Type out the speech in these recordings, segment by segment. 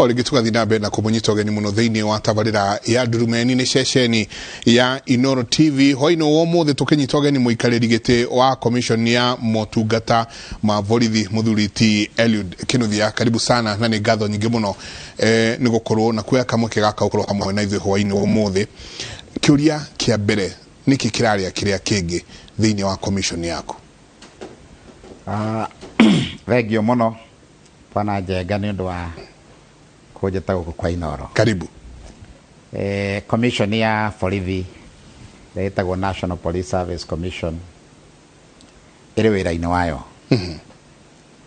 Oligi tugathina mbere na kumunyita ũgeni mũno thĩinĩ wa tabarĩra ya Ndurumeni nĩ ceceni ya Inooro TV. Hoino ũmũthĩ tũkĩnyita ũgeni mũikarĩri gĩtĩ wa commission ya motungata ma borithi mũthuri Eliud Kinuthia. Karibu sana na nĩ ngatho nyingĩ mũno nĩ gũkorwo na kuoya kamwe gaka ũkorwo hamwe na ithuĩ hwainĩ ũmũthĩ. Kĩũria kĩa mbere nĩkĩ kĩrarĩa kĩrĩa kĩngĩ thĩinĩ wa commission yaku? Thengio mũno pana Njenga nĩ ũndũ wa kũnjĩta gũkũ kwa Inooro. Karibu. Commission ya borithi ĩtagwo National Police Service Commission ĩrĩ wĩra-inĩ wayo.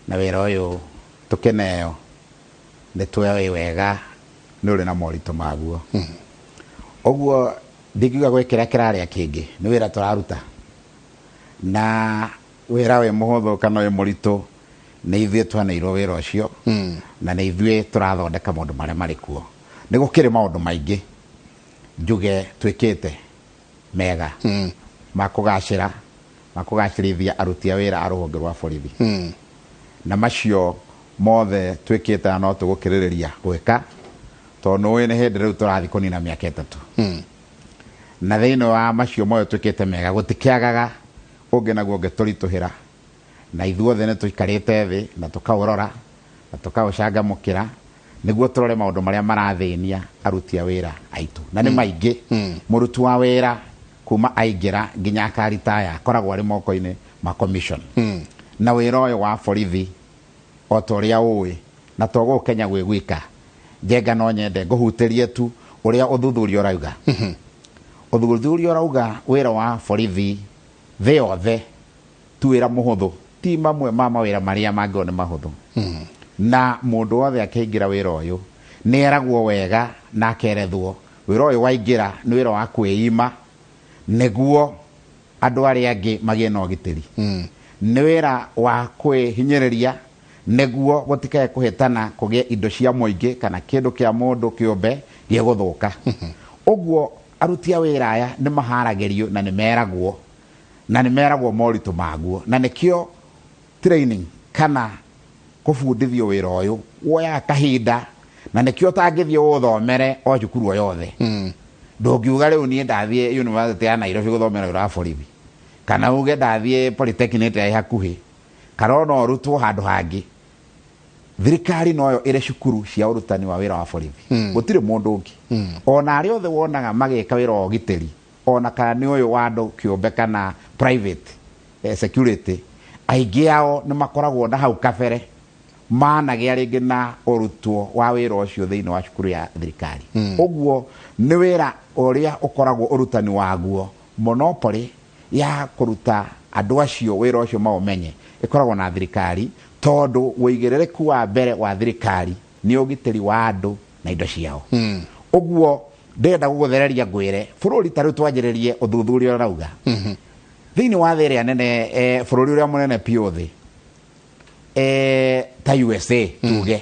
Na wĩra ũyũ tũkĩneo nĩ tuoĩ wega nĩ ũrĩ na moritũ maguo. Ũguo ndingiuga gwĩ kĩrĩa kĩrarĩa kĩngĩ, nĩ wĩra tũraruta. Na wĩra wĩ mũhũthũ kana wĩ mũritũ nĩ ithuĩ twanĩirwo wĩra ũcio na nĩ ithuĩ tũrathondeka maũndũ marĩa marĩ kuo. Nĩ gũkĩrĩ maũndũ maingĩ njuge twĩkĩte mega ma kũgacĩrithia aruti a wĩra a rũhonge rwa borithi. Na macio mothe twĩkĩte no tũgũkĩrĩrĩria gwĩka tondũ nĩ hĩndĩ rĩu tũrathiĩ kũnina mĩaka 3. Na thĩinĩ wa macio mothe twĩkĩte mega gũtikĩagaga ũngĩ naguo ũngĩtũritũhĩra, na ithuothe nĩ tũikarĩte thĩ na tũkaũrora na tũkaũcangamũkĩra nĩguo tũrore maũndũ marĩa marathĩnia aruti a wĩra aitũ. Na nĩ maingĩ. Mũruti wa wĩra kuma aingĩra nginya akaritaya akoragwo arĩ moko-inĩ ma commission. Na wĩra ũyũ wa borithi o ta ũrĩa ũĩ na to Kenya gwĩ gwika, Njenga no nyende ngũhutĩrie tu ũrĩa ũthuthuria ũrauga. Ũthuthuria ũrauga wĩra wa borithi thĩ yothe tu wĩra mũhũthũ, ti mamwe ma mawĩra marĩa mangĩ nĩ mahũthũ. Na mũndũ wothe akĩingĩra wĩra ũyũ nĩ eragwo wega na akerethwo wĩra ũyũ waingĩra nĩ wĩra wa kwĩima nĩguo andũ arĩa angĩ magĩe na ũgitĩri. Nĩ wĩra wa kwĩhinyĩrĩria nĩguo gũtikae kũhĩtana kũgĩe indo cia mũingĩ kana kĩndũ kĩa mũndũ kĩũmbe gĩa gũthũka. Ũguo aruti a wĩra aya nĩ maharagĩrio na nĩ meragwo moritũ maguo, na nĩkĩo training kana kũbundithio wĩra ũyũ woya kahinda, na nĩkĩo tangĩthiĩ ũthomere o cukuru o yothe. Ndũngiuga rĩu niĩ ndathiĩ University ya Nairobi gũthomera wĩra wa borithi, kana uge ndathiĩ Polytechnic ya hakuhĩ, kana no ũrutwo handũ hangĩ. Thirikari noyo ĩrĩ cukuru cia ũrutani wa wĩra wa borithi. Gũtirĩ mũndũ ũngĩ. Ona arĩa othe wonaga magĩka wĩra wa ũgitĩri, ona kana nĩ ũyũ wa andũ kĩũmbe kana private security, aingĩ ao nĩ makoragwo na hau kabere managĩa rĩngĩ na ũrutwo wa wĩra ũcio thĩinĩ wa cukuru ya thirikari. Ũguo nĩ wĩra ũrĩa ũkoragwo ũrutani waguo, monopoly ya kũruta andũ acio wĩra ũcio maũmenye ĩkoragwo na thirikari, tondũ wĩigĩrĩrĩku wa mbere wa thirikari nĩ ũgitĩri wa andũ na indo ciao. Ũguo ndenda gũgũthereria ngwĩre bũrũri tarĩu twanjĩrĩrie ũthuthuria ũrauga thĩinĩ wa thĩ ĩrĩa nene, bũrũri ũrĩa mũnene biũ thĩ ta USA tuge,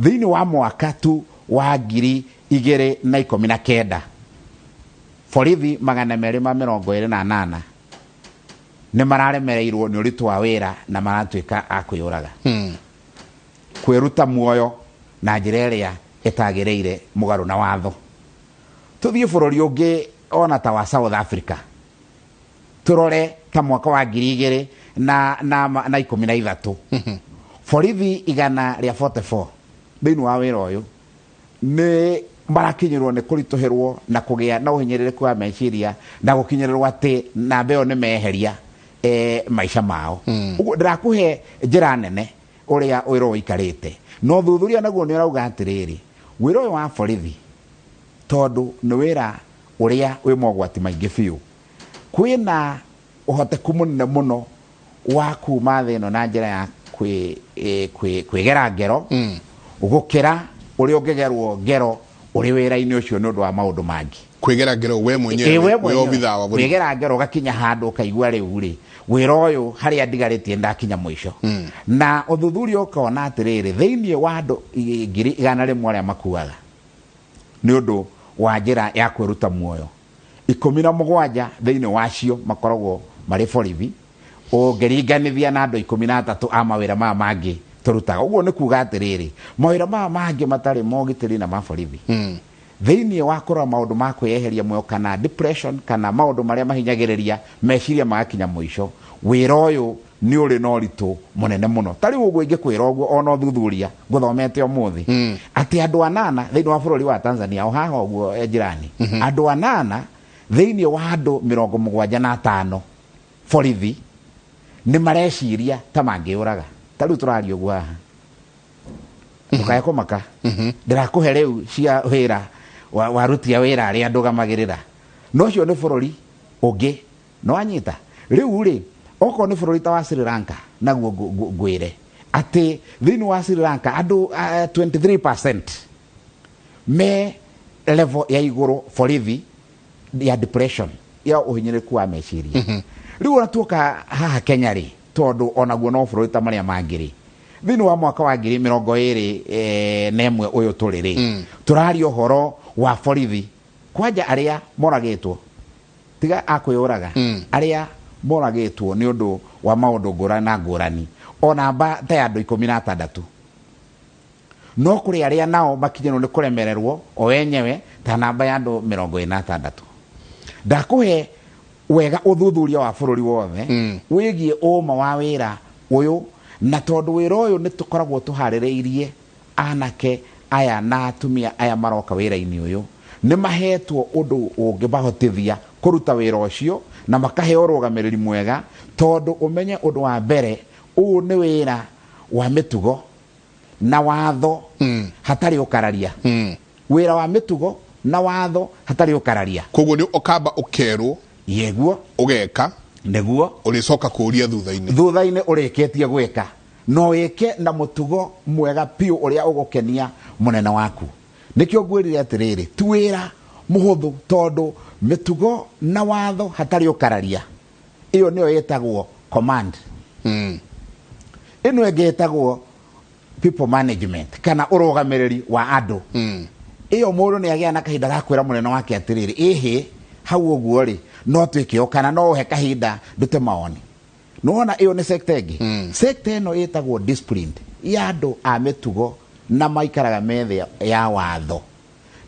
thĩinĩ wa mwaka tu wa 2019 borithi 228 nĩ mararemereirwo nĩ ũritũ wa wĩra na maratuĩka a kwĩyũraga. Kwĩruta muoyo na njĩra ĩrĩa ĩtagĩrĩire mũgarũ na watho. Tũthiĩ bũrũri ũngĩ ona ta wa South Africa tũrore ta mwaka wa 2013 borithi 144 thĩinĩ wa wĩra ũyũ nĩ marakinyĩrwo nĩ kũritũhĩrwo na kũgĩa na ũhinyĩrĩrĩku wa meciria na gũkinyĩrĩrwo atĩ namba ĩyo nĩ meheria maica mao. Ũguo ndĩrakũhe njĩra nene ũrĩa wĩra ũikarĩte. No ũthuthuria naguo nĩ ũrauga atĩrĩrĩ, wĩra ũyũ wa borithi tondũ nĩ wĩra ũrĩa wĩ mogwati maingĩ biũ, kwĩna ũhoteku mũnene mũno wa kuma thĩ ĩno na njĩra ya kwĩgera ngero gũkĩra ũrĩa ũngĩgerwo ngero ũrĩ wĩra-inĩ ũcio nĩ ũndũ wa maũndũ mangĩ. Kwĩgera ngero we mwenyewe obitha wa borithi, kwĩgera ngero gakinya handũ ũkaigua rĩu rĩ wĩra ũyũ harĩa ndigarĩtie ndakinya mũico. Na ũthuthuria ũkona atĩrĩrĩ, thĩinĩ wa andũ 100,000 arĩa makuaga nĩ ũndũ wa njĩra ya kwĩruta muoyo, 17 thĩinĩ wacio makoragwo marĩ borithi, ũngĩringanithia na andũ 13 a mawĩra maya mangĩ turutaga uguo ni kuga atiriri mawira mangi matari mogitiri na maborithi thiini wa kurora maundu ma kweheria muoyo kana depression kana maundu maria mahinyagiriria meciria magakinya mwisho wira uyu ni uri no ritu munene muno tari uguo ingikwira uguo ona thuthuria nguthomete umuthi ati andu anana thiini wa bururi wa Tanzania o haha uguo jirani andu anana thiini wa andu 75 borithi ni mareciria ta mangiuraga tari turario uguo haha tukaya kumaka ndirakuhe riu cia wira warutia wira aria ndugamagirira no cio ni bururi ungi no anyita riu ri oko ni bururi ta wa Sri Lanka naguo ngwire ati thiini wa Sri Lanka andu 23% me level ya iguru borithi ya depression ya uhinyiriku wa meciria riu natuka haha Kenya ri tondu onaguo no bururi ta maria mangiri thiini wa mwaka wa 2021 nemwe uyu turiri turari uhoro wa borithi kwanja aria moragitwo tiga akwiyuraga aria moragitwo ni undu wa maundu ngurani na ngurani ona ba ta andu 16 no kuri aria nao makinyano ni kuremererwo o wenyewe ta namba ya andu 26 ndakuhe wega uthuthuria wa bururi wothe wigie uma wa wira uyu na tondu wira uyu ni tukoragwo tuhaririirie anake aya na atumia aya maroka wira-ini uyu ni mahetwo undu ungibahotithia kuruta wira ucio na makaheo rugamiriri mwega tondu umenye undu wa mbere u ni wira wa mitugo na watho hatari ukararia wira wa mitugo na watho hatari ukararia koguo ni okamba ukerwo yeguo ugeka neguo uricoka kuria thutha-ini urikitie gwika no wike na mutugo mwega piu uria ugukenia munene waku nikio ngwirire atiriri tuwira muhuthu tondu mitugo na watho hatari ukararia iyo niyo yetagwo command ino yetagwo people management kana urugamiriri wa andu iyo mundu ni agia na kahinda ga kwira munene wake atiriri ihi hau uguo ri no twikio kana no he kahinda ndute maoni nuona iyo ni sector egi sector ino yetagwo disciplined ya andu a mitugo na maikaraga methe ya watho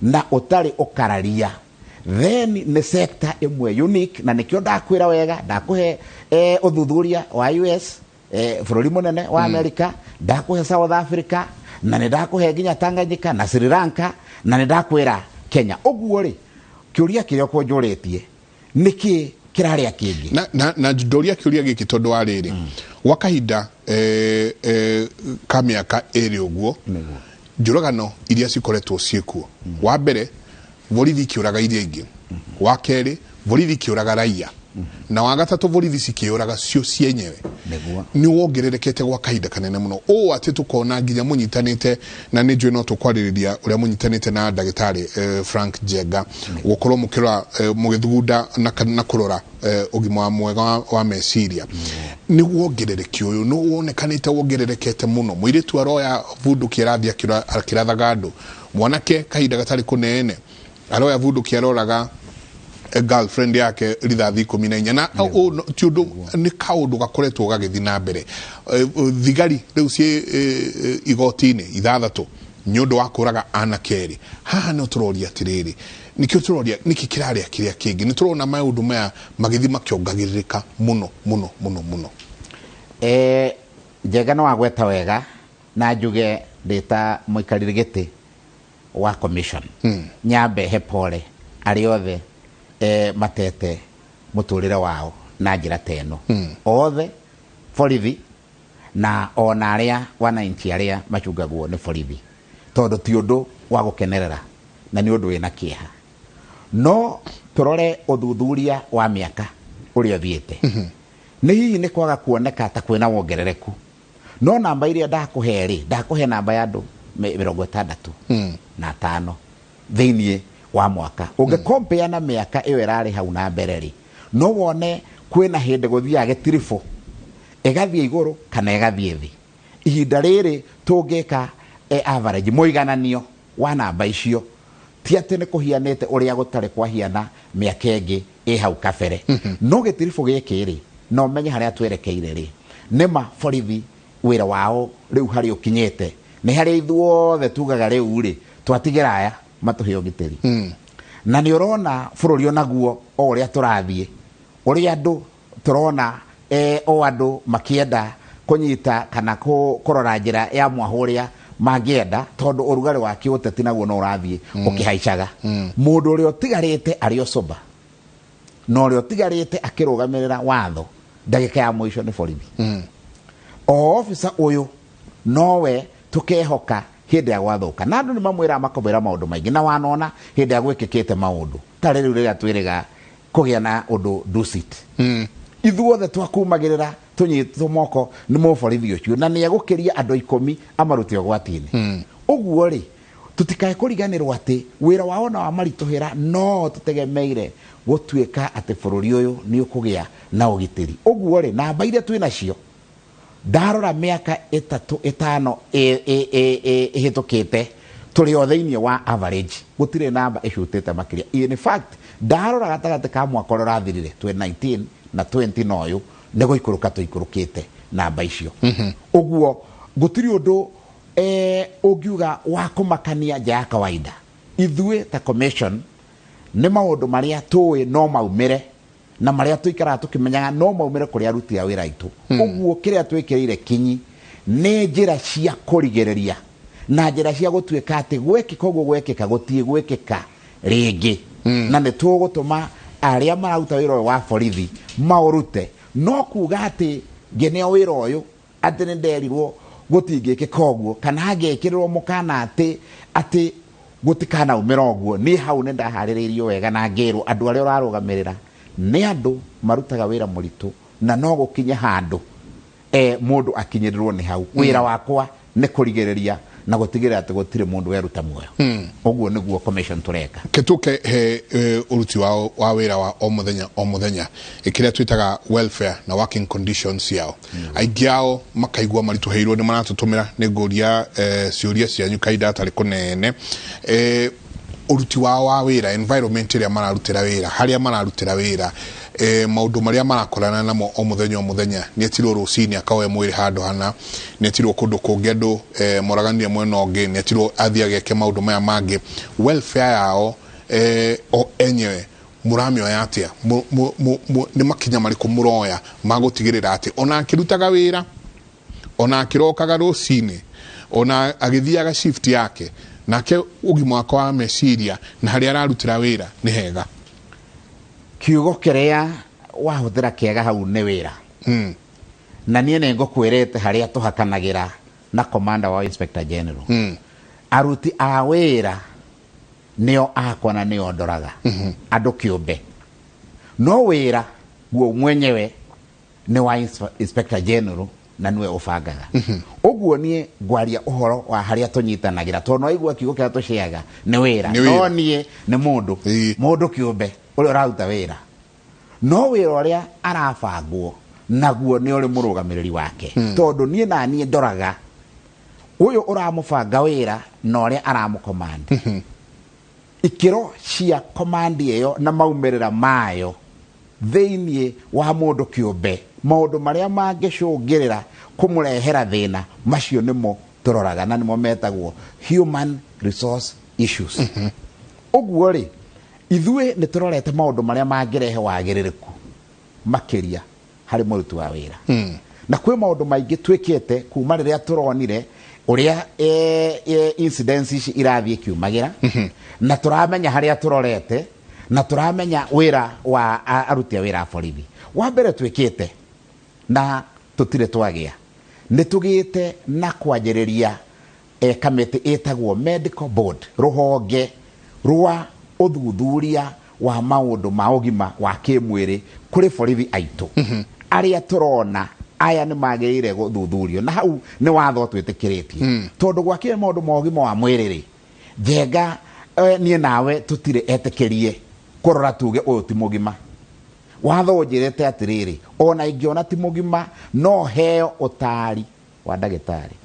na utari ukararia then ni sector imwe unique na nikio ndakwira wega ndakuhe uthuthuria wa US bururi munene wa America ndakuhe South Africa na ni ndakuhe nginya Tanganyika na Sri Lanka na ni ndakwira Kenya uguo ri kiuria kirio kunjuritie niki kiraria kingi na ndoria kiuria giki tondu wa riri gwa kahinda ka miaka eri uguo njũragano iria cikoretwo ciekuo wa mbere borithi kiuraga iria ingi wa keri borithi kiuraga raia na wa gatatu borithi cikiuraga cio cienyewe ni wongererekete gwa kahinda kanene muno o ati tukona nginya munyitanite na ni njwe no tukwariria uria munyitanite na ndagitari Frank Jega gukorwo mukira mugithugunda na kurora ugima mwega wa meciria ni wongerereke uyu no wonekanite wongererekete muno mwiritu aroya vundu kirathia kirathaga andu mwanake kahinda gatari kunene aroya vundu kiaroraga girlfriend yake rithathi 14 na tiundu ni kaundu gakoretwo gagithi na mbere thigari riu cie igotini ithathatu nyundu wa kuraga anakeri haha no turoria atiriri nikio turoria niki kiraria kiria kingi ni turona maundu maya magithi makiongagiririka muno Jega no agweta wega na njuge ndita muikariri giti wa commission nyambe hepole ari othe matete muturire wao na njira teno othe borithi na ona aria wananchi aria machungagwo ni borithi tondu ti undu wa gukenerera na ni undu wina kieha no turore uthuthuria wa miaka uria thiete ni hihi ni kwaga kuoneka ta kwina wongerereku no namba iria ndakuhe namba ya andu 65 thiini wa mwaka unge compare na miaka iyo irari hau na mbere ri no wone kwina hindi guthia getirifo egathie iguru kana egathie thi ihinda riri tungika average muigananio wa namba icio ti ati ni kuhianite uria gutari kwahiana miaka ingi hau kabere no getirifo giki ri no menye haria twerekeire ri nima borithi wira wao riu hari ukinyete ni hari ithuothe tugaga riu ri twatigera aya matuhe ugiteri na ni urona bururi onaguo o uria turathie uri andu turona o andu makienda kunyita kana kurora njira ya mwahuria magienda tondu urugari wa kiuteti naguo no urathie ukihaicaga mundu uri otigarite ari osoba no uri otigarite akirugamirira watho ndagika ya mwisho ni borithi o officer uyu nowe tukehoka hindi ya gwathuka na andu ni mamwira makobera maundu maingi na wanona hindi ya gwikikite maundu tari riu riria twiriga kugia na undu dusit ithuothe twakumagirira tunyitwo moko ni muborithi ucio na ni egukiria andu 10 amaruti ogwatini uguo ri tutikae kuriganirwo ati wira wao na wamarituhira no tutegemeire gutuika ati bururi uyu ni ukugia na ugitiri uguo ri namba iria twina cio ndarora miaka 3-5 ihitukite turi o thiini wa average gutire namba icutite makiria in fact ndarora gatagati ka mwaka uria rathirire 2019 na 20 noyu nego ikuruka tuikurukite namba icio uguo gutiri undu ugiuga wa kumakania ja kawaida ithue ta commission ni maundu maria tuwe no maumire na maria tuikara tukimenyaga no maumire kuri aruti a wira itu uguo kiria twikirire kinyi ni njira cia kurigereria na njira cia gutuika ati gwekika uguo gwekika gutie gwekika ringi na ni tugutuma aria marauta wira wa borithi maurute no kuga ati ngene wira uyu ati ni nderirwo gutingikika uguo kana agekirwo mukana ati gutikana umira uguo ni hau ni ndahaririirio wega na ngirwo andu aria urarugamirira ni andu marutaga wira muritu na no gukinye handu mundu akinyirirwo ni hau wira wakwa ni kurigereria na gutigirira ati gutire mundu weruta muoyo uguo niguo commission tureka ketuke uruti wa wira wa o muthenya ikiria twitaga welfare na working conditions yao aingi ao makaigua marituheirwo ni maratutumira ni nguria ciuria cianyu kaida atari kunene uruti wa wira environment iria mararutira wira haria mararutira wira maundu maria marakorana namo o muthenya ni etiro rucini akawe mwiri handu hana ni etiro kundu kungi andu moragania mwena ungi ni etiro athia geke maundu maya mangi welfare yao o enyewe muramio yatia ni makinya mariku muroya magutigirira ati ona akirutaga wira ona akirokaga rucini ona agithiaga shift yake nake ugima wako wa meciria na haria ararutira wira ni hega kiugo kiria wahuthira kiega hau ni wira na nie ne ngukwirete haria tuhakanagira na commander wa inspector general aruti a wira nio akwa na nio ndoraga andu kiumbe no wira guo mwenyewe ni wa inspector general na niwe ubangaga uguo nie ngwaria uhoro wa haria tunyitanagira tono igua kiugo kia tuciaga ni wira no nie ni mundu kiumbe uri urauta wira no wira uria arabangwo naguo ni uri murugamiriri wake tondu nie na nie ndoraga uyu uramubanga wira na uria aramucommand ikiro cia command iyo na maumirira mayo thiini wa mundu kiumbe maundu maria mangicungirira kumurehera thina macio nimo turoraga na nimo metagwo human resource issues uguo ri ithue ni turorete maundu maria mangirehe wagiririku makiria hari muruti wa wira na kwi maundu maingi twikite kuma riria turonire uria incidents ici irathie kiumagira na turamenya haria turorete na turamenya wira wa aruti a wira borithi wa mbere twikite na tutire twagia ni tugite na kwanjiriria kamiti etagwo medical board ruhonge rwa uthuthuria wa maundu ma ugima wa kimwiri kuri borithi aitu aria turona aya ni magirire guthuthurio na hau ni watho twitikiritie tondu gwakire maundu ma ugima wa mwiri ri jenga nie nawe tutire etikirie kurora tuge uyu ti mugima watho njirete atiriri ona ingiona ti mugima no heo utari wa ndagitari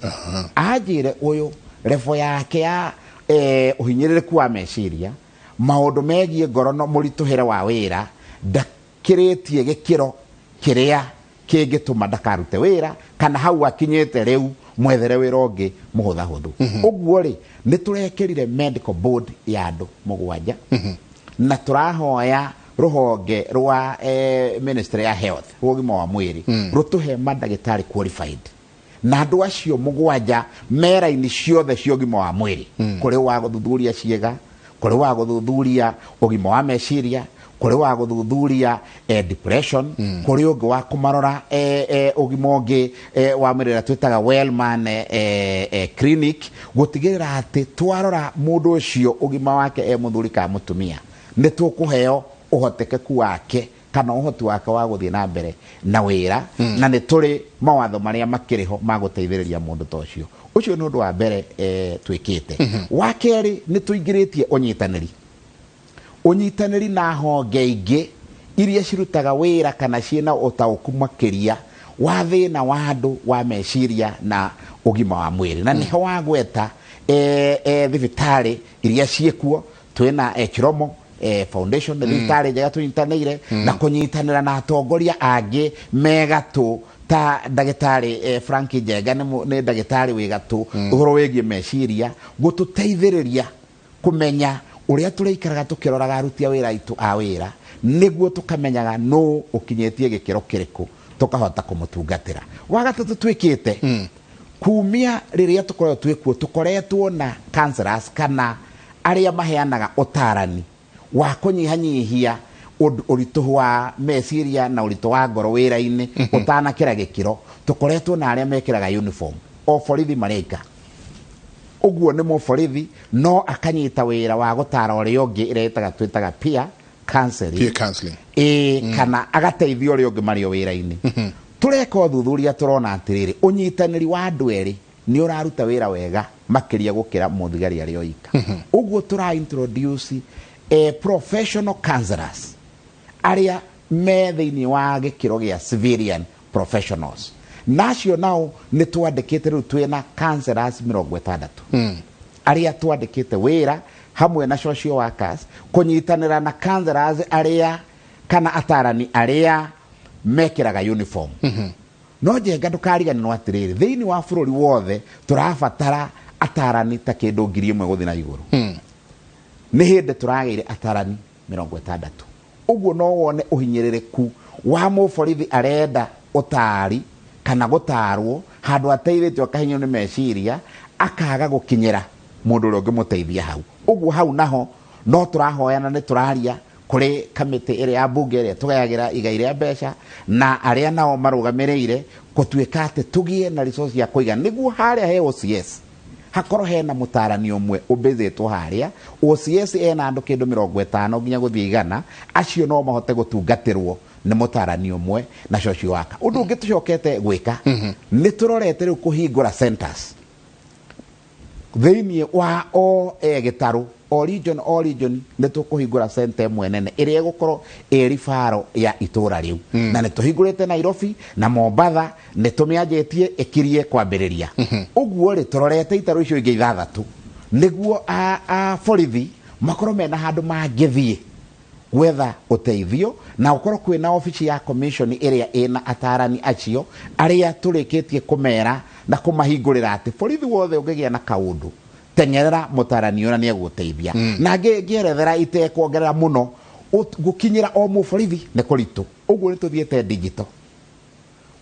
ajire uyu refo yake ya uhinyiririku wa meciria maundu megie ngoro no murituhere wa wira ndakiritie gikiro kiria kĩngĩtũma ndakarute wĩra kana hau akinyĩte rĩu mwethere wĩra ũngĩ mũhũthahũthũ. Ũguo rĩ nĩ tũrekĩrire medical board ya andũ 7 na tũrahoya rũhonge rwa ministry ya health ũgima wa mwĩrĩ rũtũhe mandagĩtarĩ qualified na andũ acio 7 mera-inĩ ciothe cia ũgima wa mwĩrĩ, kũrĩ wa gũthuthuria ciĩga, kũrĩ wa gũthuthuria ũgima wa meciria, kũrĩ wa gũthuthuria depression, kũrĩ ũngĩ wa kũmarora ũgima ũngĩ wa mwĩrĩ twĩtaga Wellman clinic, gũtigĩrĩra atĩ twarora mũndũ ũcio ũgima wake mũthuri kana mũtumia nĩ tũkũheo ũhotekeku wake kana ũhoti wake wa gũthiĩ na mbere na wĩra na nĩ tũrĩ mawatho marĩa makĩrĩho ma gũteithĩrĩria mũndũ ta ũcio. Ũcio nĩ ũndũ wa mbere twĩkĩte. Wa kerĩ nĩ tũingĩrĩtie ũnyitanĩri na honge ingĩ iria cirutaga wĩra kana ciĩna ũtaũku makĩria wa thĩna wa andũ wa meciria na ũgima wa mwĩrĩ, na nĩho wagweta thibitarĩ iria ciĩkuo. Twĩna Chiromo Foundation, thibitarĩ njega tũnyitanĩire na kũnyitanĩra na atongoria angĩ megatũ ta ndagĩtarĩ Frank Njenga nĩ ndagĩtarĩ wĩgatũ ũhoro wĩgiĩ meciria, gũtũteithĩrĩria kũmenya ũrĩa tũrĩikaraga tũkĩroraga aruti a wĩra aitũ a wĩra nĩguo tũkamenyaga no ũkinyĩtie gĩkĩro kĩrĩkũ tũkahota kũmũtungatĩra. Wa gatatũ twĩkĩte kumia rĩrĩa tũkoretwo twĩkuo tũkoretwo na counselors kana arĩa maheanaga ũtarani wa kũnyihanyihia ũritũ wa meciria na ũritũ wa ngoro wĩra-inĩ ũtanakĩra gĩkĩro. Tũkoretwo na arĩa mekĩraga uniform o borithi marĩka. Ũguo nĩ mũborithi no akanyita wĩra wa gũtara ũrĩa ũngĩ ĩrĩa twĩtaga peer counseling. Kana agateithia ũrĩa ũngĩ marĩ o wĩra-inĩ. Tũreka ũthuthuria tũrona atĩrĩrĩ ũnyitanĩri wa andũ erĩ nĩ ũraruta wĩra wega makĩria gũkĩra mũthigari arĩa oika. Ũguo tũra introduce professional counselors arĩa me thĩinĩ wa gĩkĩro gĩa civilian professionals. Nacio nao nĩ twandĩkĩte rĩu twĩna counselors 60 arĩa twandĩkĩte wĩra hamwe na social workers kũnyitanĩra na counselors arĩa kana atarani arĩa mekĩraga uniform. No njenga ndũkariganĩrwo atĩrĩrĩ thĩinĩ wa bũrũri wothe tũrabatara atarani ta kĩndũ 1,000 gũthiĩ na igũrũ. Nĩ hĩndĩ tũragĩire atarani 60. Ũguo no wone ũhinyĩrĩrĩku wa mũborithi arenda ũtari kana gũtarwo handũ ateithĩtio akahinywo nĩ meciria akaga gũkinyĩra mũndũ ũrĩa ũngĩmũteithia hau. Ũguo hau naho no tũrahoyana nĩ tũraria kũrĩ kamĩtĩ ĩrĩa ya mbunge ĩrĩa tũgayagĩra igai rĩa mbeca na arĩa nao marũgamĩrĩire gũtuĩka atĩ tũgĩe na resource ya kũigana nĩguo harĩa he OCS hakorwo hena mũtarani ũmwe ũbĩthĩtwo harĩa. OCS ena andũ kĩndũ 50 nginya gũthiĩ 100 acio no mahote gũtungatĩrwo nĩ mũtarani ũmwe na social worker. Ũndũ ũngĩ tũcokete gwĩka nĩ tũrorete rĩu kũhingũra centers thĩinĩ wa o gĩtarũ o region nĩ tũkũhingũra center ĩmwe nene ĩrĩa ĩgũkorwo ribaro ya itũra rĩu. Na nĩ tũhingũrĩte Nairobi na Mombatha nĩ tũmĩanjĩtie ĩkirie kwambĩrĩria. Ũguo rĩ tũrorete itarũ icio ingĩ 6 nĩguo borithi makorwo mena handũ mangĩthiĩ gwetha ũteithio na gũkorwo kwĩna obici ya commission ĩrĩa ĩna atarani acio arĩa tũrĩkĩtie kũmera na kũmahingũrĩra atĩ borithi wothe ũngĩgĩa na kaũndũ tenyerera mũtarani ũrĩa nĩ egũteithia. Na ngĩerethera itekwongerera mũno gũkinyĩra o mũborithi nĩ kũritũ. Ũguo nĩ tũthiĩte digital.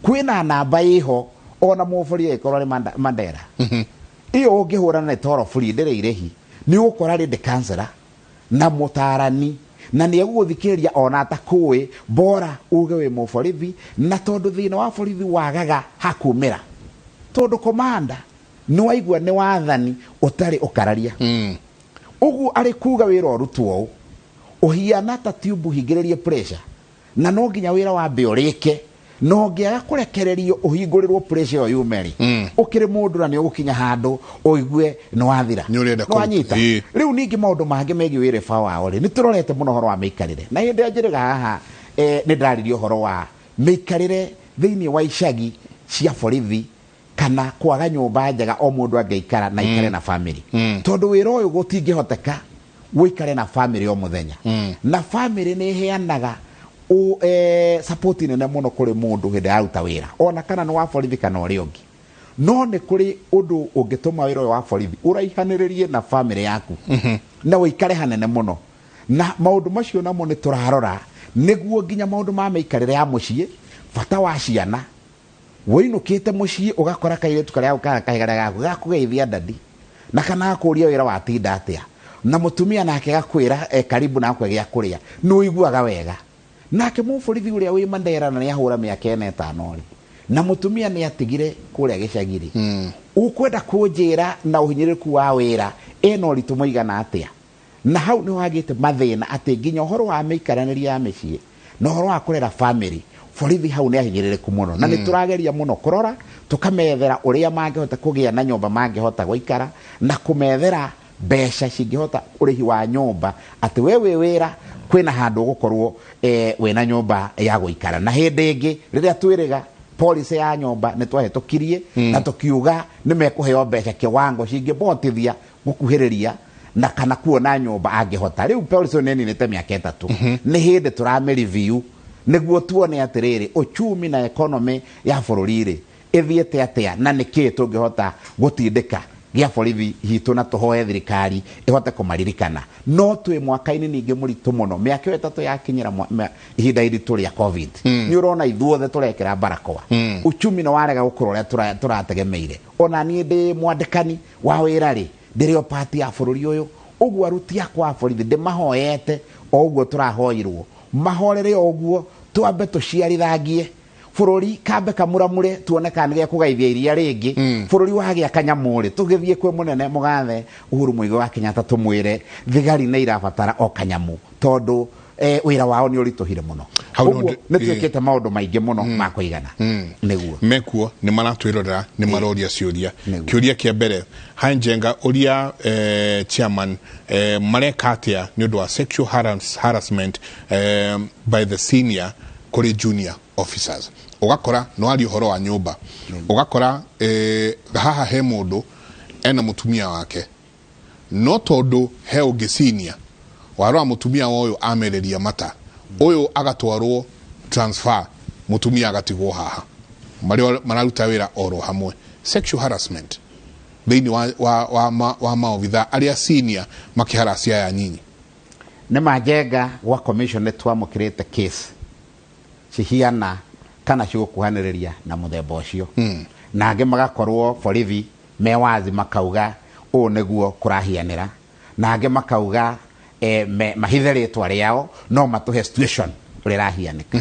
Kwĩna namba ĩho ona mũborithi ĩkorwo arĩ Mandera iyo ũngĩhũra na toro free ndĩrĩ irĩhi nĩ ũgũkora rĩ counselor na mũtarani na nĩ egũgũthikĩrĩria ona atakũĩ bora uge wĩ mũborithi na tondũ thĩna wa borithi wagaga hakumĩra tondũ komanda nĩ waigua nĩ wathani ũtarĩ ũkararia. Ũguo arĩ kuga wĩra ũrutwo ũhiana ta tube hingĩrĩrie pressure na no nginya wĩra wa mbĩ ũrĩke no ngĩaga kũrekererio ũhingũrĩrwo pressure ĩyo yumeri ũkĩrĩ mũndũ na nĩ ũgũkinya handũ ũigue nĩ wathira nĩ wanyita. Rĩu ningĩ maũndũ mangĩ megiĩ wĩra wao rĩ nĩ tũrorete mũno ũhoro wa mĩikarĩre na hĩndĩ ya njĩrĩga haha nĩ ndarĩrie ũhoro wa mĩikarĩre thĩinĩ wa icagi cia borithi kana kwaga nyũmba njega o mũndũ angĩikara na ikare na family. Tondũ wĩra ũyũ gũtingĩhoteka wĩikare na family o mũthenya na family nĩ heanaga support nene muno kuri mundu hinde aruta wira ona kana no wa borithi kana uri ungi no ni kuri undu ungituma wira wa borithi uraihaniririe na family yaku na wikare hanene muno na maundu macio namo ni turarora niguo nginya maundu ma meikarire ya mucii bata wa ciana woinukite mucii ugakora kairetu karia ukakaigara gaku gakugeithia ndadi na kana kuria wira wa tinda atia na mutumia nake gakwira karibu na kwegea kuria no iguaga wega nake muborithi uria wi Mandera na niahura miaka 5 ri na mutumia ni atigire kuria gicagiri ukwenda kunjira na uhinyiriku wa wira eno rituma igana atia na hau ni wagite mathina ati nginya horo wa meikaraniria ya micii no horo wa kurera family borithi hau ni ahinyiriku muno na ni turageria muno kurora tukamethera uria mangihota kugia na nyomba mangihota guikara na kumethera besha cingihota urihi wa nyomba ati wewe wira kwina handu gukorwo wena nyomba ya guikara na hindi ingi riria twiriga policy ya nyomba ni twahetokirie na tukiuga ni mekuheo besha kiwango cingibotithia gukuhiriria na kana kuona nyomba angihota riu policy neni ni te miaka 3 ni hindi turame review niguo tuone atiriri uchumi na economy ya bururi ri ithiete atia na niki tungihota gutindika gia borithi hitu na tuhoe thirikari ihote kumaririkana no twi mwaka-ini ningi muritu muno miaka 3 yakinyira ihinda iritu ria covid ni urona ithuothe turekera barakoa uchumi no warega gukura uria turategemeire ona ni ndi mwandikani wa wira ri ndirio party ya bururi uyu uguo aruti akwa borithi ndimahoete o uguo turahoirwo mahorere oguo twambe tuciarithangie bururi kambe kamuramure tuone kana gya kugaithia iria ringi bururi wagia kanyamuri tugithie kwe munene mugathe Uhuru Muigai wa Kenyatta tumwire thigari ne irabatara o kanyamu tondu wira wao ni urituhire muno ni twikite maundu maingi muno ma kuigana niguo mekuo ni maratwirora ni maroria ciuria kiuria kia mbere hanjenga uria chairman marekatia ni undu wa sexual harassment by the senior kuri junior officers ugakora no ari horo wa nyumba ugakora haha he mundu ena mutumia wake no tondu he ungi senior warwa mutumia woyo amereria mata oyo agatwarwo transfer mutumia agatigwo haha mararuta wira oro hamwe sexual harassment thini wa maovitha aria senior makiharasia ya nyinyi ne majenga wa commission netwamukirite case cihiana kana cigukuhaniriria na muthemba ucio na ange magakorwo borithi mewazi makauga o neguo kurahianira na ange makauga mahitheritwa riao no matuhe situation rirahianika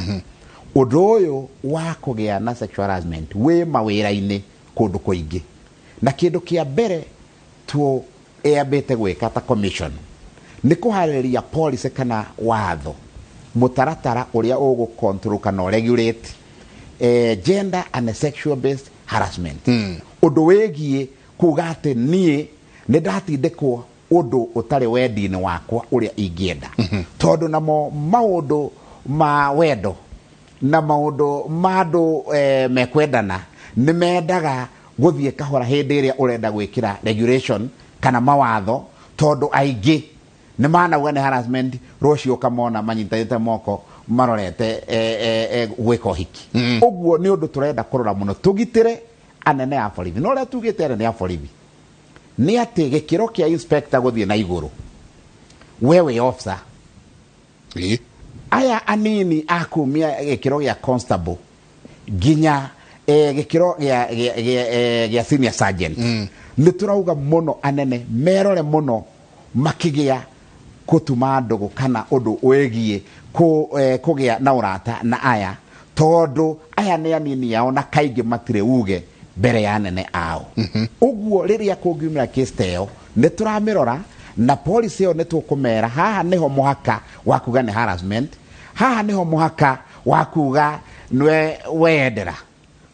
undu uyu wa kugia na sexual harassment we mawira-ini kundu kuingi na kindu kia mbere tu eabete gwika ta commission ni kuhariria policy kana watho mutaratara uria ugu control kana regulate gender and sexual based harassment undu wegie kuga ati nie ni ndatindikwo undu utari wendi-ini wakwa uria ingienda tondu namo maundu ma wendo na maundu mandu mekwendana ni mendaga guthie kahora hindi iria urenda gwikira regulation kana mawatho tondu aingi ni manauga ni harassment rocio kamona manyitanite moko marorete gwika hiki uguo ni undu turenda kurora muno tugitire anene a borithi no ria tugite anene a borithi ni ati gikiro kia inspector guthie na iguru wewe officer aya anini akumia gikiro gia constable ginya gikiro gia senior sergeant ni turauga muno anene merore muno makigia kutuma ndugu kana undu wegie kugia na urata na aya tondu aya ni anini yao na kaingi matire uge mbere ya anene ao uguo riria kungiumira case teo ni turamirora na policy yo ni tukumera haha niho muhaka wa kuga ni harassment haha niho muhaka wa kuga nwe wendera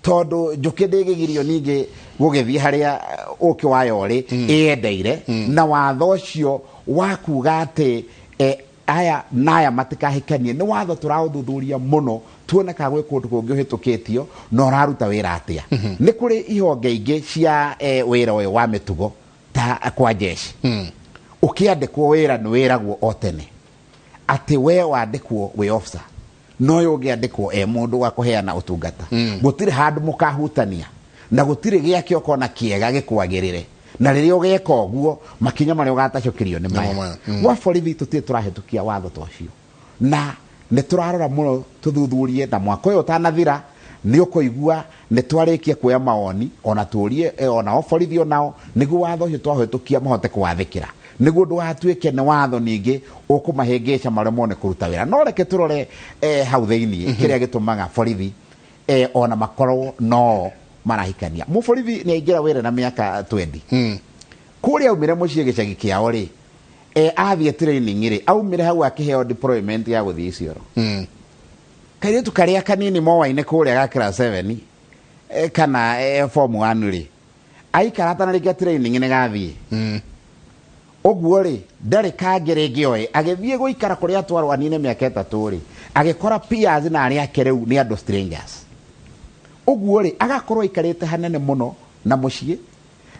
tondu njuki ndigigirio ningi gugithie haria uki wayori iendeire na watho ucio wa kuga ati aya naya matikahikanie ni watho turaũthuthuria muno tuone ka gwe kundu kungi uhitukitio no raruta wira atia ni kuri ihonge ingi cia wira uyu wa mitugo ta kwa jeshi ukiandikwo wira ni wiragwo otene ati we wandikwo we officer no yũngĩandĩkwo mũndũ wa kũheana ũtungata gũtirĩ handũ mũkahutania na gũtirĩ gĩake ũkona kĩega gĩkwagĩrĩre na rĩrĩa ũgeka ũguo makinya marĩa ũgatacũkĩrio nĩ maya gwa borithi tũtirĩ tũrahĩtũkia watho twacio na nĩ tũrarora mũno tũthuthurie na mwaka ũyũ ũtanathira nĩ ũkũigua nĩ twarĩkia kuoya mawoni ona tũrie ona borithi onao nĩguo watho ũcio twahĩtũkia mahote kũwathĩkĩra nĩguo ndũgatuĩke nĩ watho ningĩ ũkũmahĩngĩca marĩa mone kũruta wĩra no reke tũrore hau thĩinĩ kĩrĩa gĩtũmaga borithi ona makorwo no marahikania mũborithi nĩ aingĩra wĩra na mĩaka 20 kũrĩa aumire mũciĩ gĩcagi kĩao rĩ athiĩ training rĩ aumire hau akĩheo deployment ya gũthiĩ Isiolo kairĩtu karĩa kanini mowaine kũrĩa ga class 7 kana form 1 rĩ aikara tanarĩkia training nĩ gathiĩ ũguo rĩ ndarĩ kangĩ rĩngĩ oĩ agĩthiĩ gũikara kũrĩa atwarwo anine mĩaka 3 rĩ agĩkora peers na arĩa ake rĩu nĩ andũ strangers ũguo rĩ agakorwo aikarĩte hanene mũno na mũciĩ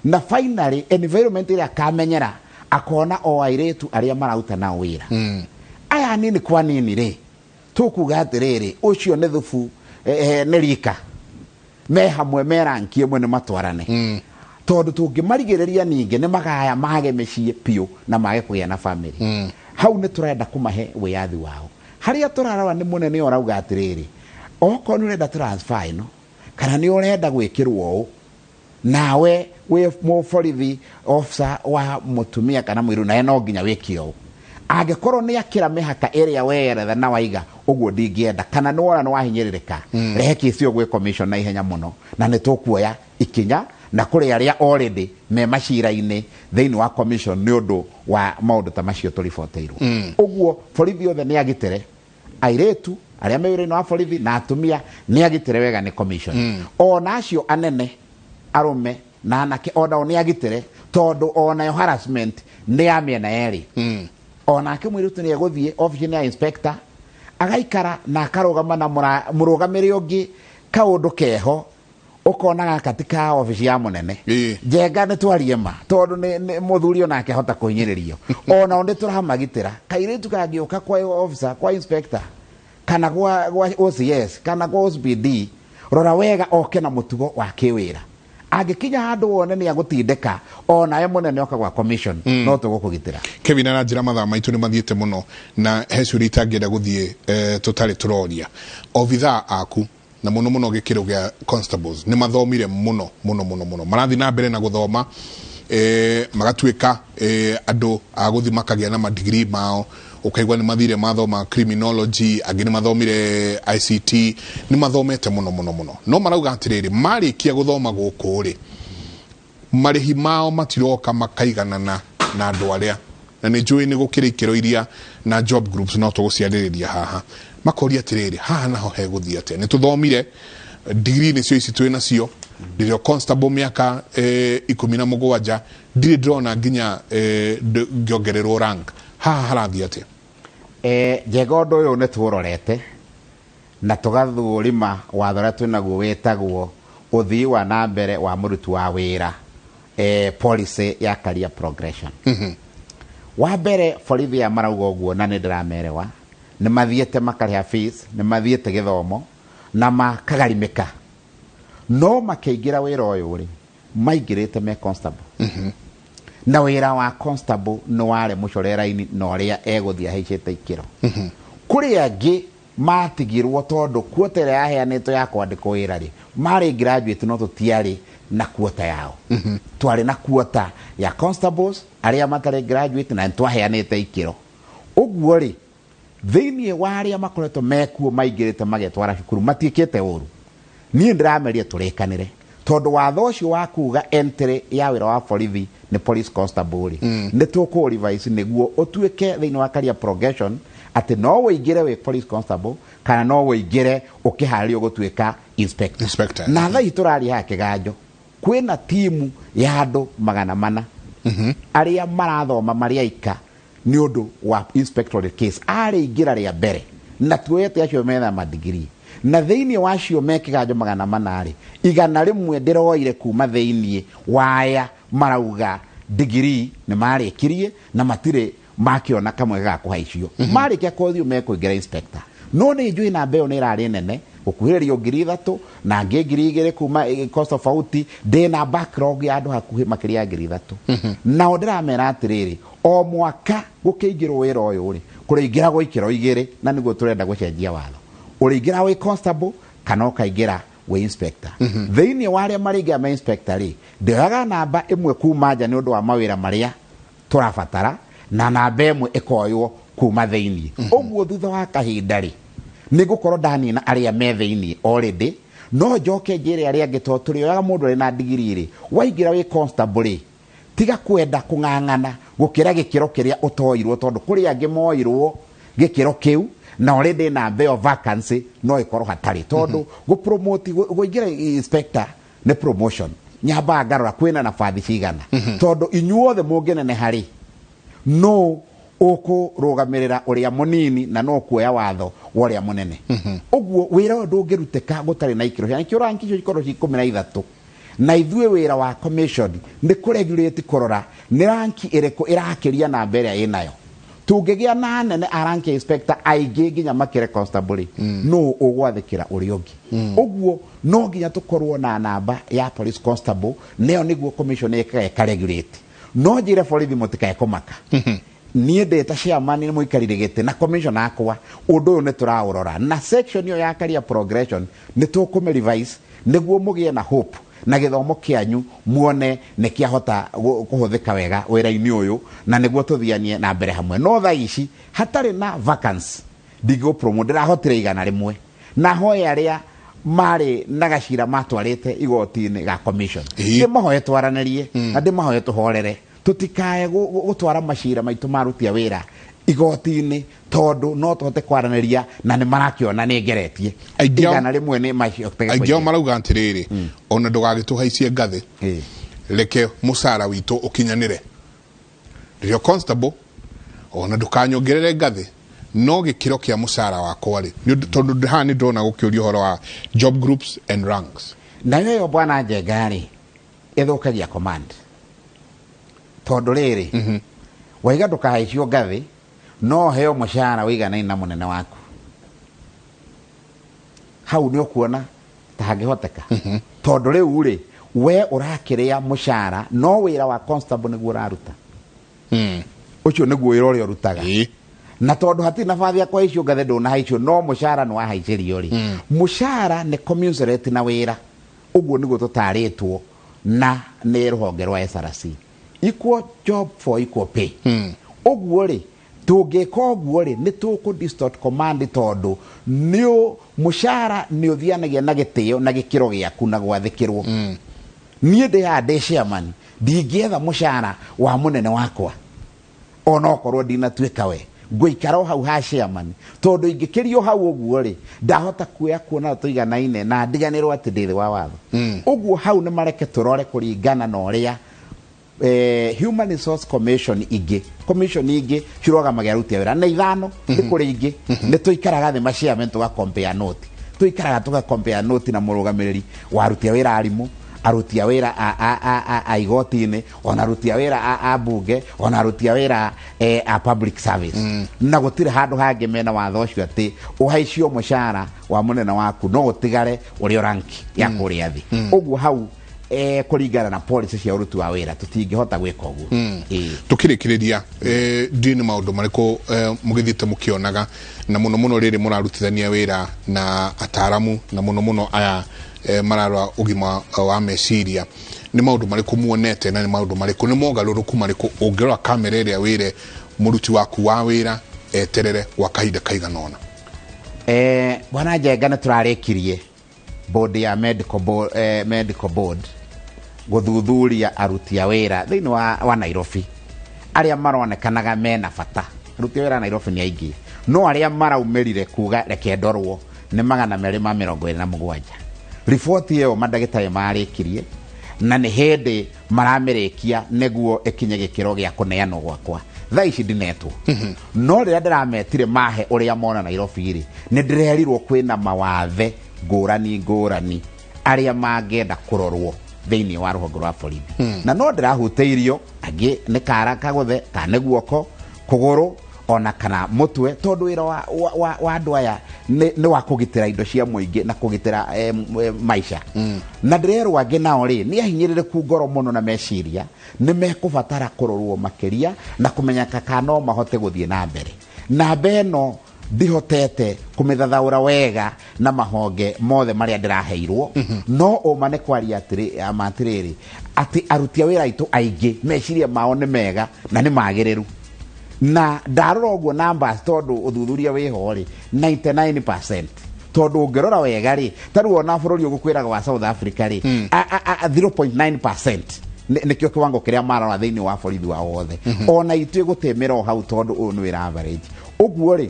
na finally environment ĩrĩa akamenyera akona o airĩtu arĩa marauta nao wĩra aya nini kwa nini rĩ tũkuga atĩrĩrĩ ũcio nĩ thubu nĩ rika me hamwe merankie mwe nĩ matwarane tondũ tũngĩmarigĩrĩria ningĩ nĩ magaya mage mĩciĩ piũ na mage kũgĩa na family hau nĩ tũrenda kũmahe wĩyathi wao harĩa tũrarora nĩ mũnene ũrauga atĩrĩrĩ okorwo nĩ ũrenda transfer ĩno kana nĩ ũrenda gwĩkĩrwo ũũ nawe wĩ mũborithi officer wa mũtumia kana mũirũ nawe no nginya wĩke ũũ angĩkorwo nĩ akĩra mĩhaka ĩrĩa weyeretha na waiga ũguo ndingĩenda kana nĩ wona nĩ wahinyĩrĩrĩka rehe kĩci ũguo commission na ihenya mũno na nĩ tũkuoya ikinya na kũrĩ arĩa already me macira-inĩ thĩinĩ wa commission nĩ ũndũ wa maũndũ ta macio tũriboteirwo ũguo borithi othe nĩ agitĩre airĩtu arĩa me wĩra-inĩ wa borithi na atumia nĩ agitĩre wega nĩ commission ona acio anene arũme na anake onao nĩ agitĩre tondũ onayo harassment nĩ ya mĩena yerĩ onake mũirĩtu nĩ egũthiĩ obici-inĩ ya inspector agaikara na akarũgama na mũrũgamĩrĩ ũngĩ kaũndũ keho ukona gaka ti ka obici ya munene njenga nĩ twarie ma tondũ nĩ mũthuri onake hota kũhinyĩrĩrio ona onde tũramagitĩra kairĩtu kangĩũka kwa officer kwa inspector kana gwa OCS kana gwa OCPD rora wega oke na mũtugo wa kĩwĩra angĩkinya handũ wone nĩ agũtindĩka ona ye mũnene oka gwa commission no tũgũkũgitĩra Kevin na njĩra mathaa maitũ nĩ mathiĩte mũno na hecuri itangĩenda gũthiĩ tũtarĩ tũroria obithaa aku na muno muno gĩkĩro gĩa constables nĩ mathomire muno marathi na mbere na gũthoma magatuĩka andũ a gũthi makagĩa na madigrii mao ukaigwa nĩ mathire mathoma criminology angĩ nĩ mathomire ICT nĩ mathomete muno no marauga atĩrĩrĩ marĩkia gũthoma gũkũ rĩ marĩhi mao matiroka makaigana na andũ arĩa na nĩ njũĩ nĩ gũkĩrĩ ikĩro iria na job groups no tũgũciarĩrĩria haha makoria atĩrĩrĩ haha naho hegũthiĩ atĩa nĩ tũthomire degree nĩcio ici twĩ nacio ndĩrĩ constable mĩaka 17 ndirĩ ndĩrona nginya ngĩongererwo rank haha harathiĩ atĩa njega ũndũ ũyũ nĩ tũrorete na tũgathũrima watho ũrĩa twĩnaguo wĩtagwo ũthii wa na mbere wa mũruti wa wĩra policy ya career progression wa mbere borithi ya marauga ũguo na nĩ ndĩramerewa nĩ mathiĩte makarĩha fees nĩ mathiĩte gĩthomo na makagarimĩka no makĩingĩra wĩra ũyũ rĩ maingĩrĩte me constable na wĩra wa constable nĩ warĩ mũcorera-inĩ na ũrĩa egũthiĩ ahaicĩte ikĩro kũrĩ angĩ matigirwo tondũ kuota ĩrĩa yaheanĩtwo ya kwandĩkwo wĩra rĩ marĩ graduate no tũtiarĩ na kuota yao twarĩ na kuota ya constables arĩa matarĩ graduate na twaheanĩte ikĩro ũguo rĩ thĩinĩ wa arĩa makoretwo mekuo maingĩrĩte magetwara cukuru matiĩkĩte ũru niĩ ndĩrameria tũrĩkanĩre tondũ watho ũcio wa kuga entry ya wĩra wa borithi nĩ police constable nĩ tũkũ revise nĩguo ũtuĩke thĩinĩ wa career progression atĩ no wĩingĩre wĩ police constable kana no wĩingĩre ũkĩharĩrio gũtuĩka inspector na thaa tũraria ha kĩganjo kwĩna timu ya andũ 400 arĩa marathoma marĩ aika nĩ ũndũ wa inspectorate case arĩingĩra rĩa mbere na tuoyete acio metha madigiri na thĩinĩ wa acio me kĩganjo 400 rĩ 100 ndĩroire kuma thĩinĩ waya marauga digiri nĩ marĩkirie na matirĩ makĩona kamwe ga kũhaicio marĩkia kothi mekũingĩra inspector no nĩ njũĩ namba ĩyo nĩ ĩrarĩ nene gũkuhĩrĩria 3,000 na ngĩ 2,000 kuma cost of out ndĩ na backlog ya andũ hakuhĩ makĩria ya 3,000 nao ndĩramera atĩrĩrĩ o mwaka gũkĩingĩrwo wĩra ũyũ rĩ kũrĩingĩragwo ikĩro 2 na nĩguo tũrenda gũcenjia watho ũrĩingĩra wĩ constable kana ũkaingĩra wĩ inspector thĩinĩ wa arĩa marĩingĩra ma inspector rĩ ndĩoyaga namba ĩmwe kuma nja nĩ ũndũ wa mawĩra marĩa tũrabatara na namba ĩmwe ĩkoywo kuma thĩinĩ ũguo thutha wa kahinda rĩ nĩ gũkorwo ndanina arĩa me thĩinĩ already no njoke njĩre arĩa angĩ tondũ tũrĩoyaga mũndũ arĩ na degree rĩ waingĩra wĩ constable rĩ tiga kwenda kũng'ang'ana gũkĩra gĩkĩro kĩrĩa ũtoirwo tondũ kũrĩ angĩ moirwo gĩkĩro kĩu na already namba ĩyo vacancy no ĩkorwo hatarĩ tondũ gũpromote gũingĩra inspector nĩ promotion nyamba ngarora kwĩna nabathi cigana tondũ inyuothe mũngĩnene harĩ no ũkũrũgamĩrĩra ũrĩa mũnini na no kuoya watho wa ũrĩa mũnene ũguo wĩra ũyũ ndũngĩrutĩka gũtarĩ na ikĩro nikĩo rank icio ikorwo ci 13 na ithuĩ wĩra wa commission nĩ kũregulate kũrora nĩ rank ĩrĩkũ ĩrakĩria namba ĩrĩa ĩnayo tũngĩgĩa na nene a rank inspector aingĩ nginya makĩre constable no ũgwathĩkĩra ũrĩa ũngĩ ũguo no nginya tũkorwo na namba ya police constable nĩyo nĩguo commission ĩkaregulate no njĩre borithi mũtikae kũmaka niĩ ndĩta chairman nĩ mũikarire gĩtĩ na commission akwa ũndũ ũyũ nĩ tũraũrora na section ĩyo ya career progression nĩ tũkũmĩ revise nĩguo mũgĩe na hope na gĩthomo kĩanyu muone nĩ kĩahota kũhũthĩka wega wĩra-inĩ ũyũ na nĩguo tũthianie na mbere hamwe no thaa ici hatarĩ na vacancy ndigũ promote ndĩrahotire 100 na hoya arĩa marĩ na gacira matwarĩte igoti-inĩ ga commission ndĩmahoye twaranĩrie na ndĩmahoye tũhorere tutikae gũtwara macira maitũ marutia wĩra igoti-inĩ tondu no tũhote kwaranĩria na nĩ marakĩona nĩ ngeretie igana rĩmwe nĩ macio aingĩ marauga atĩrĩrĩ ona ndũgagĩtũhaicie ngathĩ reke mũcara witũ ũkinyanĩre rĩrĩa constable ona ndũkanyongerere ngathĩ no gĩkĩro kĩa mũcara wakwa rĩ tondũ haha nĩ ndĩrona gũkĩũria ũhoro wa job groups and ranks nayo ĩyo bwana Njenga rĩ ĩthũkagia command tondu rĩrĩ waiga ndũkahaicio ngathĩ no heo mũcara wĩiganaine na mũnene waku hau nĩ ũkuona ta hangĩhoteka tondu rĩu rĩ we ũrakĩrĩa mũcara no wĩra wa constable nĩguo ũraruta ũcio nĩguo wĩra ũrĩa ũrutaga na tondu hatirĩ nabathi ya kũhaicio ngathĩ ndũnahaicio no mũcara nĩ wahaicĩrio rĩ mũcara nĩ commensurate na wĩra ũguo nĩguo tũtarĩtwo na nĩ rũhonge rwa SRC equal job for equal pay ũguo rĩ tũngĩka ũguo rĩ nĩ tũkũ distort command tondu nĩ mũcara nĩ ũthianagia na gĩtĩo na gĩkĩro gĩaku na gwathĩkĩrwo niĩ ndĩ chairman ndingĩetha mũcara wa mũnene wakwa ona okorwo ndinatuĩka we ngũikara hau ha chairman tondu ingĩkĩrio hau ũguo rĩ ndahota kuona tũiganaine na ndiganĩrwo atĩ ndĩ thĩ wa watho ũguo hau nĩ mareke tũrore kũringana na ũrĩa Human Resource Commission ingĩ cirũgamagĩrĩra aruti a wĩra na ithano nĩ kũrĩ ingĩ nĩ tũikaraga thĩ machairman tũgacompare note tũikaraga tũgacompare note na mũrũgamĩrĩri wa aruti a wĩra arimũ aruti a wĩra a igoti-inĩ ona aruti a wĩra a mbunge ona aruti a wĩra a public service na gũtirĩ handũ hangĩ mena watho ũcio atĩ ũhaicio mũcara wa mũnene waku no ũtigare ũrĩ ranki ya kũrĩa thĩ ũguo hau kũringana na policy cia ũruti wa wĩra tũtingĩhota gwĩka ũguo tũkĩrĩkĩrĩria ndini maũndũ marĩkũ mũgĩthiĩte mũkĩonaga na mũno mũno rĩrĩ mũrarutithania wĩra na ataramu na mũno mũno aya mararwa ũgima wa meciria nĩ maũndũ marĩkũ muonete na nĩ maũndũ marĩkũ nĩ mogarũrũku marĩkũ ũngĩrora kamera ĩrĩa wĩre mũruti waku wa wĩra eterere gwa kahinda kaigana ũna bwana Njenga nĩ tũrarĩkirie board ya medical board gũthuthuria aruti a wĩra thĩinĩ wa Nairobi arĩa maronekanaga mena bata aruti a wĩra Nairobi nĩ aingĩ no arĩa maraumĩrire kuga reke ndorwo nĩ 227 riboti ĩyo mandagĩtarĩ marĩkirie na nĩ hĩndĩ maramĩrĩkia nĩguo ĩkinye gĩkĩro gĩa kũneanwo gwakwa thaa ici ndinetwo no rĩrĩa ndĩrametire mahe ũrĩa mona Nairobi rĩ nĩ ndĩrerirwo kwĩna mawathe ngũrani arĩa mangĩenda kũrorwo thĩinĩ wa rũhonge rwa borithi na no ndĩrahutĩirio angĩ nĩ kara kagũthe kana nĩ guoko kũgũrũ ona kana mũtwe tondu wĩra wa andũ aya nĩ wa kũgitĩra indo cia mũingĩ na kũgitĩra maisha na ndĩrerwo angĩ nao rĩ nĩ ahinyĩrĩrĩku ngoro mũno na meciria nĩ mekũbatara kũrorwo makĩria na kũmenyeka kana no mahote gũthiĩ na mbere na beno ndihotete kũmĩthathaũra wega na mahonge mothe marĩa ndĩraheirwo no ũmane kwaria atĩrĩrĩ atĩ aruti a wĩra aitũ aingĩ meciria mao nĩ mega na nĩ magĩrĩru na ndarora ũguo numbers tondũ ũthuthuria wĩho rĩ 99% tondũ ũngĩrora wega rĩ tarĩu ona bũrũri ũgũkwĩraga wa South Africa rĩ 0.9% nĩkĩo kĩwango kĩrĩa marora thĩinĩ wa borithi wa wothe ona ithuĩ gũtemera o hau tondũ ũyũ nĩ wĩra average ũguo rĩ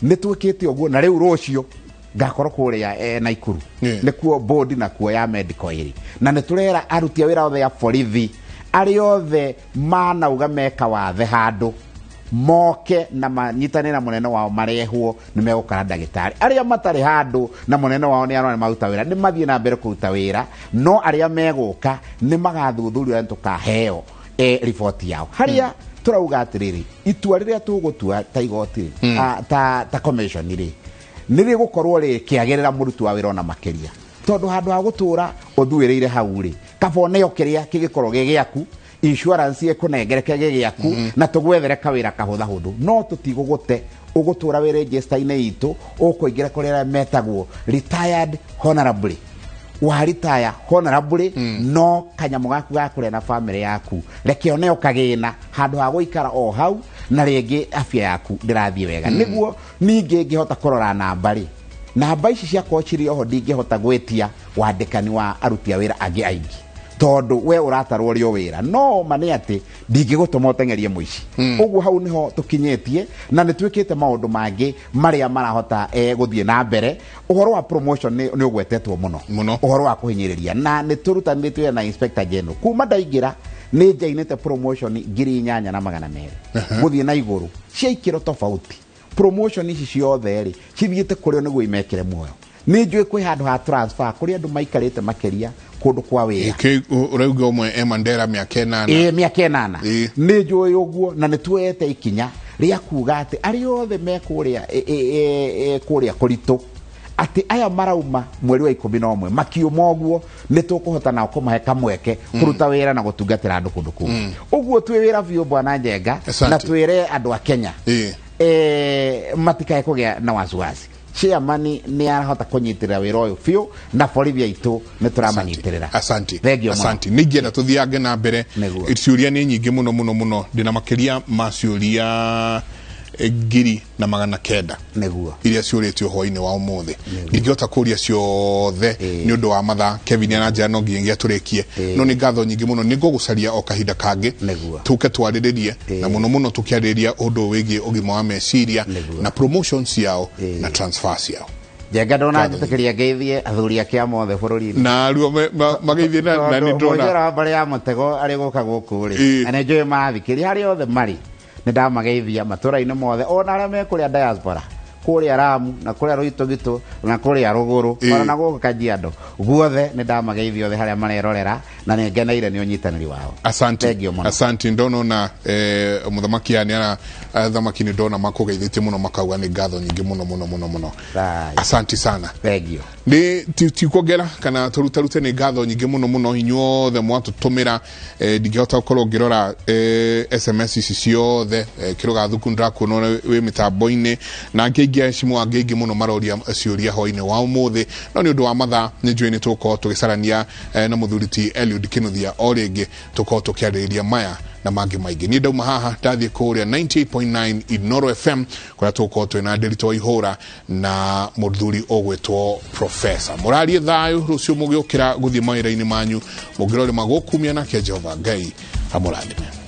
nĩ twĩkĩte ũguo na rĩu rũciũ ngakorwo kũrĩa Naikuru nĩkuo board na kuo ya medical ĩrĩ na nĩ tũrera aruti a wĩra othe ya borithi arĩa othe manauga meka wathe handũ moke na manyitane na mũnene wao marehwo nĩ megũkara ndagĩtarĩ arĩa matarĩ handũ na mũnene wao nĩ arona maruta wĩra nĩ mathiĩ na mbere kũruta wĩra no arĩa megũka nĩ magathuthurio na tũkaheo report yao harĩa tũrauga atĩrĩrĩ itua rĩrĩa tũgũtua ta igoti ta commission rĩ nĩ rĩgũkorwo rĩkĩagĩrĩra mũruti wa wĩra ona makĩria tondũ handũ ha gũtũra ũthuĩrĩire hau rĩ kaboneo kĩrĩa kĩgĩkorwo gĩgĩaku insurance ĩkũnengereke gĩgĩaku na tũgwethere kawĩra kahũthahũthũ no tũtigũgũte ũgũtũra wĩ register-inĩ itũ ũkũingĩra kũrĩa metagwo retired honorably wa retire honorably no kanyamũ gaku gakũrĩa na family yaku reke oneo kagĩna handũ ha gũikara o hau na rĩngĩ afya yaku ndĩrathiĩ wega nĩguo ningĩ ngĩhota kũrora namba ici cia kochiri oho ndingĩhota gwĩtia wandĩkani wa aruti a wĩra angĩ aingĩ tondũ we ũratarwo rĩo wĩra no mane atĩ ndingĩgũtũma ũteng'erie mũici ũguo hau nĩho tũkinyĩtie na nĩ twĩkĩte maũndũ mangĩ marĩa marahota gũthiĩ na mbere ũhoro wa promotion nĩ ũgwetetwo mũno ũhoro wa kũhinyĩrĩria na nĩ tũrutanĩtwe na inspector general kuma ndaingĩra nĩ njainĩte promotion 8,200 gũthiĩ na igũrũ cia ikĩro tofauti promotion ici ciothe rĩ cithiĩte kũrĩo nĩguo imekĩre muoyo nĩ njũĩ kwĩ handũ ha transfer kũrĩ andũ maikarĩte makĩria kũndũ kwa wĩra ũrauga ũmwe Mandela mĩaka 8 mĩaka 8 nĩ njũĩ ũguo na nĩ tuoete ikinya rĩa kuga atĩ arĩa othe mekũrĩa kũrĩa kũritũ atĩ aya marauma mweri wa 11 makiuma ũguo nĩ tũkũhota nao kũmahe kamweke kũruta wĩra na gũtungatĩra andũ kũndũ kũu ũguo twĩ wĩra biũ bwana Njenga na twĩre andũ a Kenya matikae kũgĩa na wasiwasi chairman nĩ arahota kũnyitĩrĩra wĩra ũyũ biũ na borithi aitũ nĩ tũramanyitĩrĩra asante nĩngĩenda tũthiange na mbere ciũria nĩ nyingĩ mũno ndĩna makĩria ma ciũria 900 nĩguo iria ciũrĩtio hwainĩ wa ũmũthĩ ndingĩhota kũria ciothe nĩ ũndũ wa mathaa Kevin ananjĩra no nginya tũrĩkie no nĩ ngatho nyingĩ mũno nĩ ngũgũcaria o kahinda kangĩ tũke twarĩrĩrie na mũno tũkĩarĩrĩria ũndũ wĩgiĩ ũgima wa meciria na promotions yao na transfers yao Njenga ndona njĩtĩkĩria ngeithie athuri ake a mothe bũrũri-inĩ na ruo mageithie na nĩ ndona mũjera mbarĩ ya mũtego arĩ gũka gũkũ rĩ na nĩ njũĩ marathikĩria harĩa othe marĩ nĩ ndamageithia matũra-inĩ mothe ona arĩa me kũrĩa diaspora kũrĩa Ramu na kũrĩa Ruitũgitũ na kũrĩa Rũgũrũ ona na gũkũ Kajiado guothe nĩ ndamageithia othe harĩa marerorera na nĩ ngeneire nĩ ũnyitanĩri wao asante ndona na mũthamaki ana thamaki nĩ ndona makũgeithĩtie mũno makauga nĩ ngatho nyingĩ mũno asante sana nĩ tikuongera kana tũrutarute nĩ ngatho nyingĩ mũno inyuothe mwatũtũmĩra ndingĩhota gũkorwo ngĩrora SMS ici ciothe kĩroga thuku ndĩrakuona wĩ mĩtambo-inĩ na angĩ angĩ mũno maroria ciũria hwainĩ wa ũmũthĩ no nĩ ũndũ wa mathaa nĩ njũĩ nĩ tũgũkorwo tũgĩcarania na mũthuri Eliud Kinuthia o rĩngĩ tũkorwo tũkĩarĩrĩria maya na mangĩ maingĩ niĩ ndauma haha ndathiĩ kũrĩa 98.9 Inoro FM kũrĩa tũgũkorwo twĩna Nderitu Waihũra na mũthuri ũgwĩtwo Professor mũrarie thayũ rũciũ mũgĩũkĩra gũthiĩ mawĩra-inĩ manyu mũngĩrore magũkumia nake Jehova Ngai amũrathime.